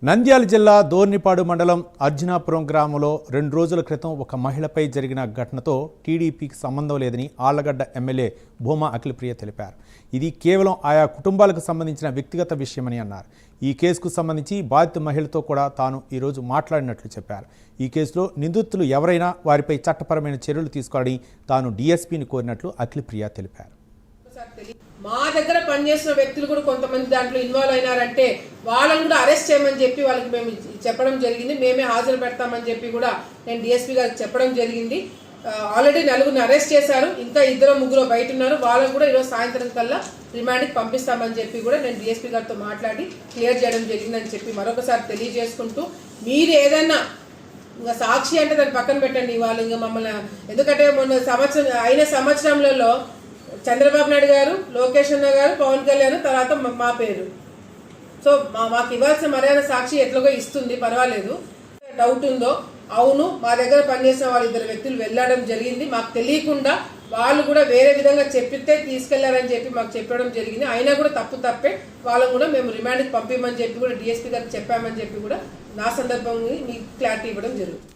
నంద్యాల జిల్లా దోర్నిపాడు మండలం అర్జునాపురం గ్రామంలో 2 రోజుల క్రితం ఒక మహిళపై జరిగిన ఘటనతో టీడీపీకి సంబంధం లేదని ఆళ్లగడ్డ ఎమ్మెల్యే భూమా అఖిలప్రియ తెలిపారు. ఇది కేవలం ఆయా కుటుంబాలకు సంబంధించిన వ్యక్తిగత విషయమని అన్నారు. ఈ కేసుకు సంబంధించి బాధిత మహిళతో కూడా తాను ఈరోజు మాట్లాడినట్లు చెప్పారు. ఈ కేసులో నిందితులు ఎవరైనా వారిపై చట్టపరమైన చర్యలు తీసుకోవాలని తాను డీఎస్పీని కోరినట్లు అఖిలప్రియ తెలిపారు. మా దగ్గర పనిచేసిన వ్యక్తులు కూడా కొంతమంది దాంట్లో ఇన్వాల్వ్ అయినారంటే వాళ్ళని కూడా అరెస్ట్ చేయమని చెప్పి వాళ్ళకి మేము చెప్పడం జరిగింది. మేమే హాజరు పెడతామని చెప్పి కూడా నేను డిఎస్పీ గారికి చెప్పడం జరిగింది. ఆల్రెడీ 4 అరెస్ట్ చేశారు. ఇంకా 2-3 బయట ఉన్నారు. వాళ్ళని కూడా ఈరోజు సాయంత్రం కల్లా రిమాండ్కి పంపిస్తామని చెప్పి కూడా నేను డిఎస్పీ గారితో మాట్లాడి క్లియర్ చేయడం జరిగిందని చెప్పి మరొకసారి తెలియజేసుకుంటూ, మీరు ఏదైనా ఇంకా సాక్షి అంటే దాన్ని పక్కన పెట్టండి. వాళ్ళు ఇంకా మమ్మల్ని, ఎందుకంటే మొన్న సంవత్సరంలో చంద్రబాబు నాయుడు గారు, లోకేష్ అన్న గారు, పవన్ కళ్యాణ్, తర్వాత మా పేరు. సో మాకు ఇవ్వాల్సిన మర్యాద సాక్షి ఎట్లాగో ఇస్తుంది, పర్వాలేదు. డౌట్ ఉందో, అవును మా దగ్గర పనిచేసిన వాళ్ళు 2 వ్యక్తులు వెళ్ళడం జరిగింది, మాకు తెలియకుండా వాళ్ళు కూడా వేరే విధంగా చెప్పితే తీసుకెళ్లారని చెప్పి మాకు చెప్పడం జరిగింది. అయినా కూడా తప్పే, వాళ్ళని కూడా మేము రిమాండ్కి పంపించమని చెప్పి కూడా డిఎస్పీ గారికి చెప్పామని చెప్పి కూడా నా సందర్భంగా మీకు క్లారిటీ ఇవ్వడం జరుగుతుంది.